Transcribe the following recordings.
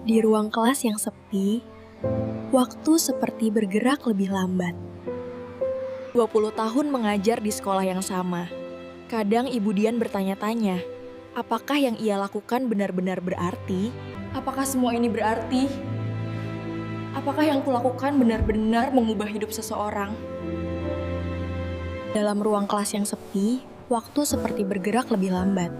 Di ruang kelas yang sepi, waktu seperti bergerak lebih lambat. 20 tahun mengajar di sekolah yang sama. Kadang Ibu Dian bertanya-tanya, apakah yang ia lakukan benar-benar berarti? Apakah semua ini berarti? Apakah yang kulakukan benar-benar mengubah hidup seseorang? Dalam ruang kelas yang sepi, waktu seperti bergerak lebih lambat.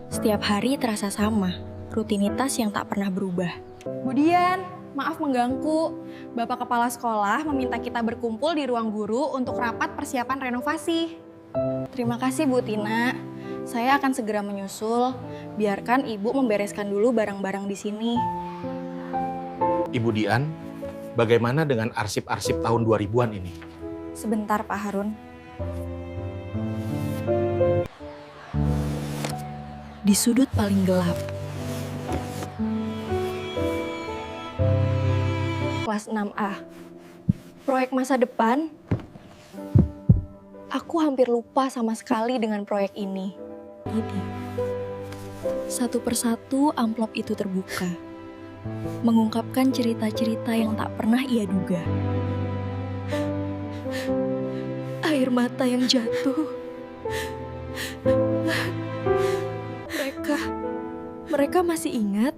Setiap hari terasa sama, rutinitas yang tak pernah berubah. Bu Dian, maaf mengganggu. Bapak Kepala Sekolah meminta kita berkumpul di ruang guru untuk rapat persiapan renovasi. Terima kasih Bu Tina. Saya akan segera menyusul. Biarkan Ibu membereskan dulu barang-barang di sini. Ibu Dian, bagaimana dengan arsip-arsip tahun 2000-an ini? Sebentar Pak Harun. Di sudut paling gelap, Kelas 6A. Proyek masa depan. Aku hampir lupa sama sekali dengan proyek ini. satu persatu amplop itu terbuka, mengungkapkan cerita-cerita yang tak pernah ia duga. Air mata yang jatuh. Mereka masih ingat.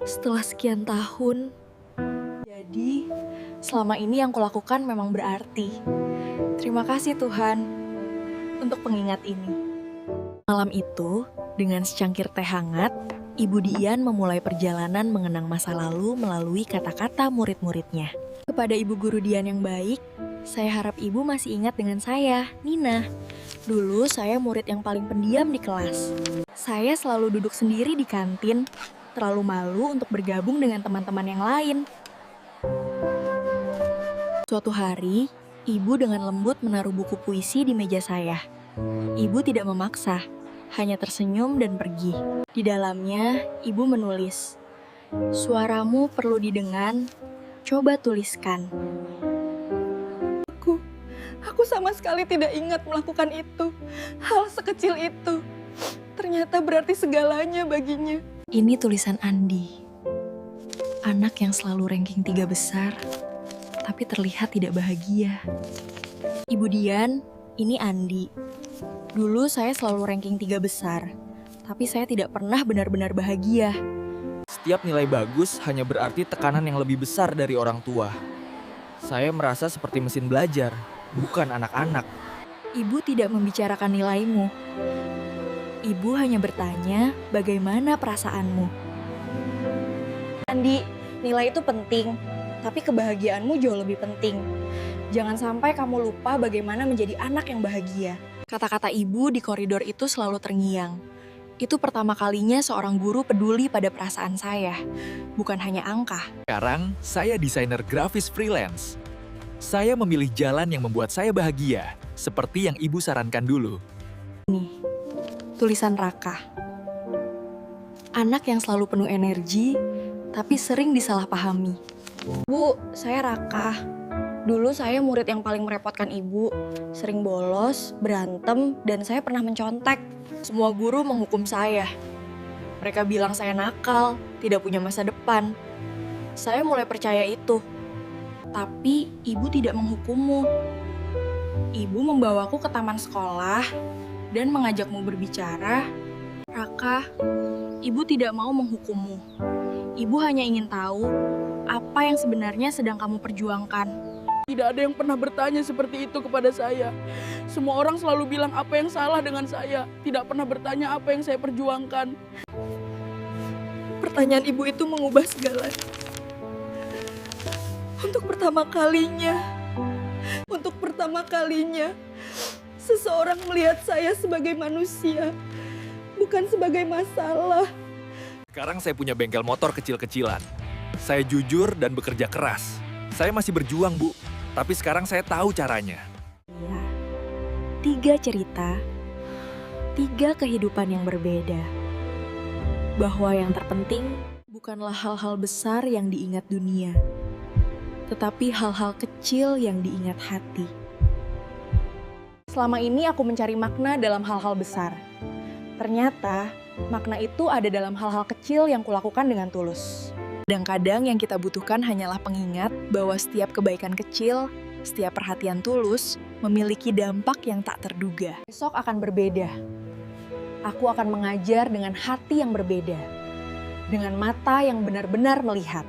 Setelah sekian tahun, Jadi, selama ini yang kulakukan memang berarti. Terima kasih Tuhan untuk pengingat ini. malam itu, dengan secangkir teh hangat, Ibu Dian memulai perjalanan mengenang masa lalu melalui kata-kata murid-muridnya. Kepada Ibu Guru Dian yang baik, saya harap Ibu masih ingat dengan saya, Nina. Dulu saya murid yang paling pendiam di kelas. Saya selalu duduk sendiri di kantin, terlalu malu untuk bergabung dengan teman-teman yang lain. Suatu hari, Ibu dengan lembut menaruh buku puisi di meja saya. Ibu tidak memaksa, hanya tersenyum dan pergi. Di dalamnya, Ibu menulis, "Suaramu perlu didengar, coba tuliskan." Aku sama sekali tidak ingat melakukan itu. Hal sekecil itu. Ternyata berarti segalanya baginya. Ini tulisan Andi, anak yang selalu ranking 3 besar, tapi terlihat tidak bahagia. Ibu Dian, ini Andi. Dulu saya selalu ranking 3 besar, tapi saya tidak pernah benar-benar bahagia. Setiap nilai bagus hanya berarti tekanan yang lebih besar dari orang tua. Saya merasa seperti mesin belajar, bukan anak-anak. Ibu tidak membicarakan nilaimu. Ibu hanya bertanya, bagaimana perasaanmu? Andi, nilai itu penting, tapi kebahagiaanmu jauh lebih penting. Jangan sampai kamu lupa bagaimana menjadi anak yang bahagia. Kata-kata ibu di koridor itu selalu terngiang. Itu pertama kalinya seorang guru peduli pada perasaan saya, bukan hanya angka. Sekarang, saya desainer grafis freelance. Saya memilih jalan yang membuat saya bahagia, seperti yang ibu sarankan dulu. Tulisan Raka. Anak yang selalu penuh energi, tapi sering disalahpahami. Bu, saya Raka. Dulu saya murid yang paling merepotkan ibu. Sering bolos, berantem, dan saya pernah mencontek. Semua guru menghukum saya. Mereka bilang saya nakal, tidak punya masa depan. Saya mulai percaya itu. Tapi ibu tidak menghukummu. Ibu membawaku ke taman sekolah dan mengajakmu berbicara. Raka, ibu tidak mau menghukummu. Ibu hanya ingin tahu apa yang sebenarnya sedang kamu perjuangkan. Tidak ada yang pernah bertanya seperti itu kepada saya. Semua orang selalu bilang apa yang salah dengan saya. Tidak pernah bertanya apa yang saya perjuangkan. Pertanyaan ibu itu mengubah segalanya. Untuk pertama kalinya, seseorang melihat saya sebagai manusia, bukan sebagai masalah. Sekarang saya punya bengkel motor kecil-kecilan. Saya jujur dan bekerja keras. Saya masih berjuang, Bu. Tapi sekarang saya tahu caranya. Ya, 3 cerita, 3 kehidupan yang berbeda. Bahwa yang terpenting bukanlah hal-hal besar yang diingat dunia, tetapi hal-hal kecil yang diingat hati. Selama ini aku mencari makna dalam hal-hal besar. Ternyata Makna itu ada dalam hal-hal kecil yang kulakukan dengan tulus. Kadang-kadang yang kita butuhkan hanyalah pengingat bahwa setiap kebaikan kecil, setiap perhatian tulus, memiliki dampak yang tak terduga. Besok akan berbeda. Aku akan mengajar dengan hati yang berbeda. Dengan mata yang benar-benar melihat.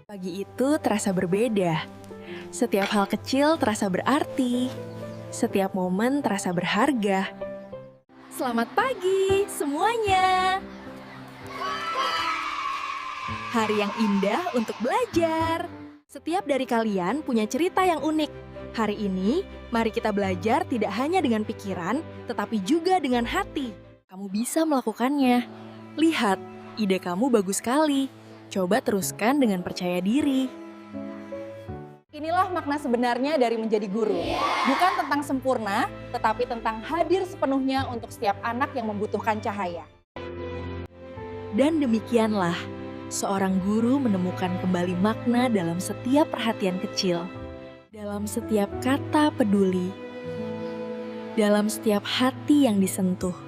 Pagi itu terasa berbeda. Setiap hal kecil terasa berarti. Setiap momen terasa berharga. Selamat pagi semuanya. Hari yang indah untuk belajar. Setiap dari kalian punya cerita yang unik. Hari ini, mari kita belajar tidak hanya dengan pikiran, tetapi juga dengan hati. Kamu bisa melakukannya. Lihat, ide kamu bagus sekali. Coba teruskan dengan percaya diri. Inilah makna sebenarnya dari menjadi guru. Bukan tentang sempurna, tetapi tentang hadir sepenuhnya untuk setiap anak yang membutuhkan cahaya. Dan demikianlah, seorang guru menemukan kembali makna dalam setiap perhatian kecil, dalam setiap kata peduli, dalam setiap hati yang disentuh.